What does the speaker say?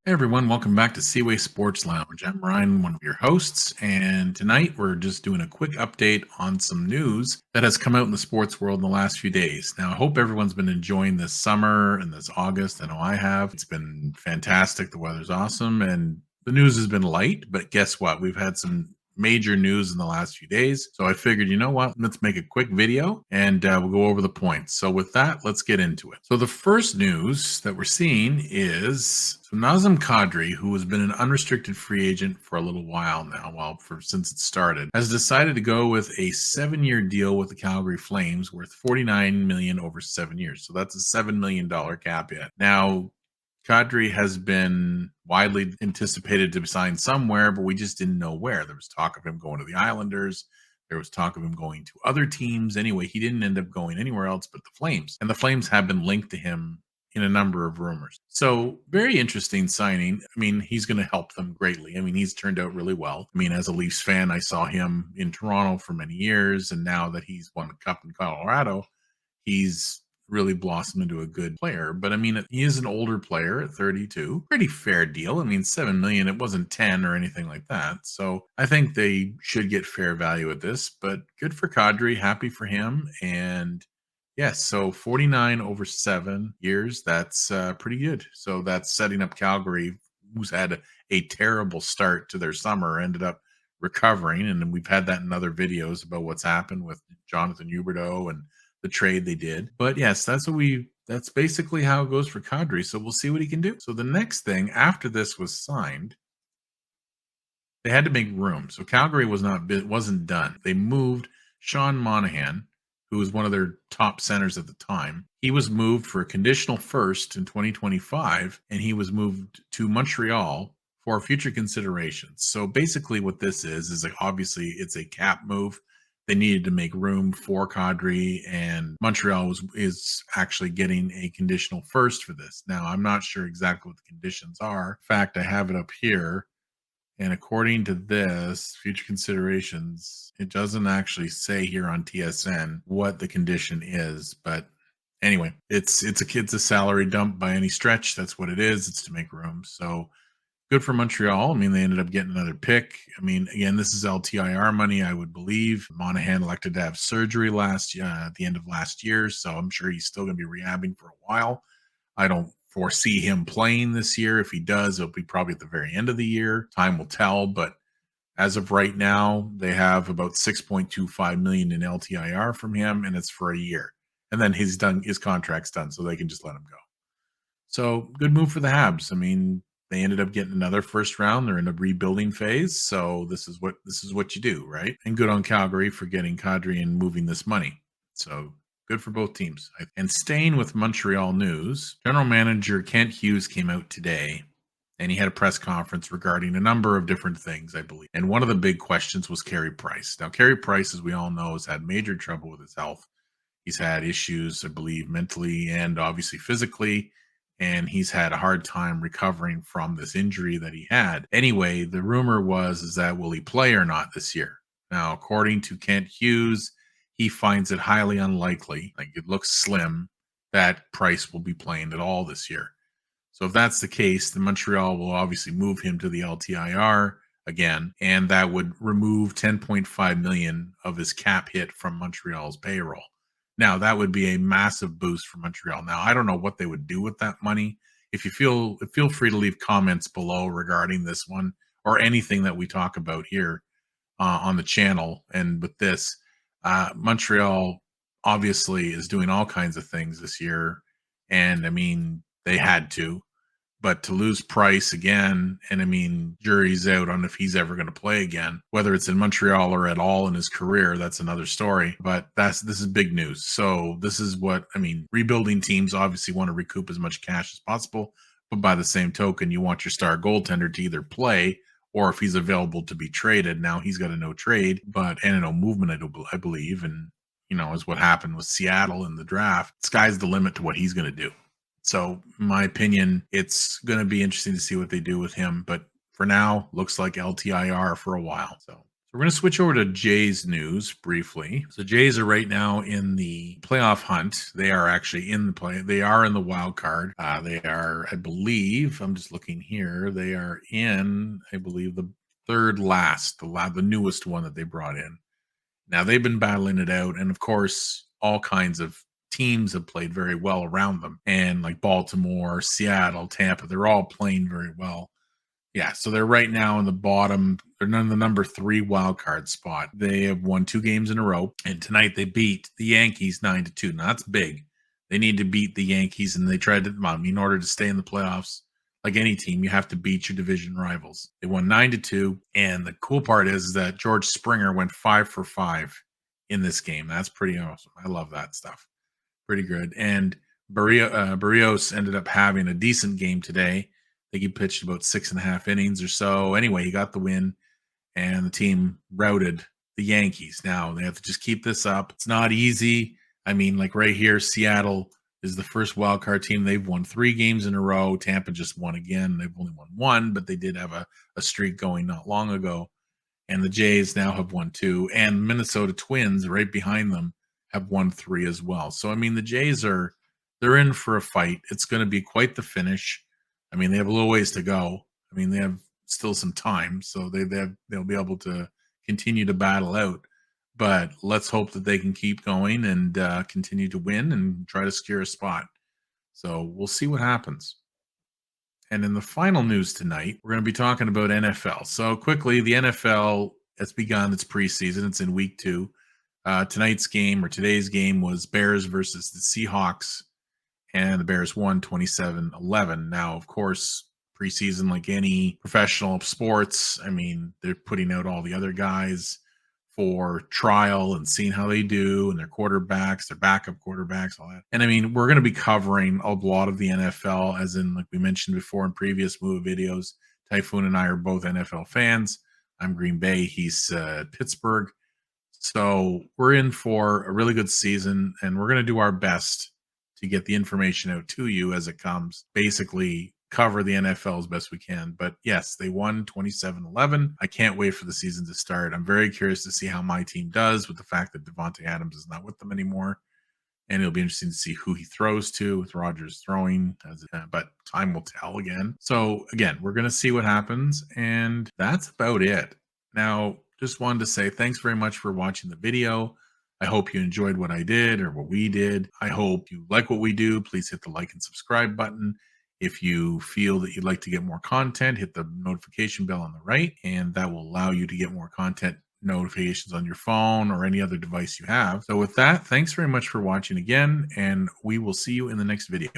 Hey everyone, welcome back to Seaway Sports Lounge. I'm Ryan, one of your hosts, and tonight we're just doing a quick update on some news that has come out in the sports world in the last few days. Now, I hope everyone's been enjoying this summer and this August. I know I have. It's been fantastic. The weather's awesome, and the news has been light, but guess what? We've had some major news in the last few days. So I figured, you know what? Let's make a quick video and we'll go over the points. So with that, let's get into it. So the first news that we're seeing is Nazem Kadri, who has been an unrestricted free agent for a little while now, since it started, has decided to go with a 7-year deal with the Calgary Flames worth $49 million over 7 years. So that's a $7 million cap hit. Now, Kadri has been widely anticipated to sign somewhere, but we just didn't know where. There was talk of him going to the Islanders. There was talk of him going to other teams. Anyway, he didn't end up going anywhere else but the Flames. And the Flames have been linked to him in a number of rumors. So very interesting signing. I mean, he's going to help them greatly. I mean, he's turned out really well. I mean, as a Leafs fan, I saw him in Toronto for many years. And now that he's won the Cup in Colorado, he's really blossomed into a good player. But I mean, he is an older player at 32. Pretty fair deal. I mean, 7 million, it wasn't 10 or anything like that. So I think they should get fair value at this, but good for Kadri. Happy for him. And yes, so 49 over 7 years, that's pretty good. So that's setting up Calgary, who's had a terrible start to their summer, ended up recovering. And we've had that in other videos about what's happened with Jonathan Huberdeau and the trade they did. But yes, that's basically how it goes for Kadri. So we'll see what he can do. So the next thing after this was signed, they had to make room. So Calgary wasn't done. They moved Sean Monahan, who was one of their top centers at the time. He was moved for a conditional first in 2025, and he was moved to Montreal for future considerations. So basically what this is like, obviously it's a cap move. They needed to make room for Kadri, and Montreal is actually getting a conditional first for this. Now, I'm not sure exactly what the conditions are. In fact, I have it up here. And according to this, future considerations, it doesn't actually say here on TSN what the condition is. But anyway, it's a salary dump by any stretch. That's what it is. It's to make room. So good for Montreal. I mean, they ended up getting another pick. I mean, again, this is LTIR money, I would believe. Monahan elected to have surgery at the end of last year, so I'm sure he's still going to be rehabbing for a while. I don't foresee him playing this year. If he does, it'll be probably at the very end of the year. Time will tell, but as of right now, they have about $6.25 million in LTIR from him, and it's for a year. And then his contract's done, so they can just let him go. So good move for the Habs. I mean, they ended up getting another first round. They're in a rebuilding phase, so this is what you do, right? And good on Calgary for getting Kadri and moving this money. So good for both teams. And staying with Montreal news, general manager Kent Hughes came out today, and he had a press conference regarding a number of different things, I believe. And one of the big questions was Carey Price. Now, Carey Price, as we all know, has had major trouble with his health. He's had issues, I believe, mentally and obviously physically. And he's had a hard time recovering from this injury that he had. Anyway, the rumor is that will he play or not this year? Now, according to Kent Hughes, he finds it highly unlikely, like it looks slim, that Price will be playing at all this year. So if that's the case, then Montreal will obviously move him to the LTIR again, and that would remove $10.5 million of his cap hit from Montreal's payroll. Now, that would be a massive boost for Montreal. Now, I don't know what they would do with that money. If you feel free to leave comments below regarding this one or anything that we talk about here on the channel. And with this, Montreal obviously is doing all kinds of things this year. And I mean, they had to. But to lose Price again, and I mean, jury's out on if he's ever going to play again, whether it's in Montreal or at all in his career, that's another story. But this is big news. So this is what, I mean, rebuilding teams obviously want to recoup as much cash as possible. But by the same token, you want your star goaltender to either play or if he's available to be traded. Now he's got a no trade, and a no movement, I believe. And, is what happened with Seattle in the draft. Sky's the limit to what he's going to do. So, in my opinion, it's going to be interesting to see what they do with him. But for now, looks like LTIR for a while. So We're going to switch over to Jays news briefly. So Jays are right now in the playoff hunt. They are actually in the play. They are in the wild card. They are, I believe, I'm just looking here. They are in, I believe, the third last, the newest one that they brought in. Now they've been battling it out, and of course, all kinds of teams have played very well around them. And like Baltimore, Seattle, Tampa, they're all playing very well. Yeah, so they're right now in the bottom. They're in the number 3 wild card spot. They have won 2 games in a row, and tonight they beat the Yankees 9-2. Now that's big. They need to beat the Yankees, and they tried to. In order to stay in the playoffs, like any team, you have to beat your division rivals. They won 9-2, and the cool part is that George Springer went 5 for 5 in this game. That's pretty awesome. I love that stuff. Pretty good. And Barrios ended up having a decent game today. I think he pitched about 6.5 innings or so. Anyway, he got the win, and the team routed the Yankees. Now they have to just keep this up. It's not easy. I mean, like right here, Seattle is the first wild card team. They've won 3 games in a row. Tampa just won again. They've only won 1, but they did have a streak going not long ago. And the Jays now have won 2, and Minnesota Twins right behind them have won 3 as well. So I mean, the Jays they're in for a fight. It's going to be quite the finish. I mean, they have a little ways to go. I mean, they have still some time, so they'll be able to continue to battle out. But let's hope that they can keep going and continue to win and try to secure a spot. So we'll see what happens. And in the final news tonight, we're going to be talking about NFL. So quickly, the NFL has begun its preseason. It's in week 2. Today's game was Bears versus the Seahawks, and the Bears won 27-11. Now, of course, preseason, like any professional sports, I mean, they're putting out all the other guys for trial and seeing how they do, and their quarterbacks, their backup quarterbacks, all that. And I mean, we're going to be covering a lot of the NFL, as in, like we mentioned before in previous movie videos. Typhoon and I are both NFL fans. I'm Green Bay. He's Pittsburgh. So we're in for a really good season, and we're going to do our best to get the information out to you as it comes. Basically, cover the NFL as best we can. But yes, they won 27-11. I can't wait for the season to start. I'm very curious to see how my team does with the fact that Devontae Adams is not with them anymore. And it'll be interesting to see who he throws to with Rodgers throwing. But time will tell again. So again, we're going to see what happens. And that's about it. Now, just wanted to say thanks very much for watching the video. I hope you enjoyed what I did or what we did. I hope you like what we do. Please hit the like and subscribe button. If you feel that you'd like to get more content, hit the notification bell on the right, and that will allow you to get more content notifications on your phone or any other device you have. So with that, thanks very much for watching again, and we will see you in the next video.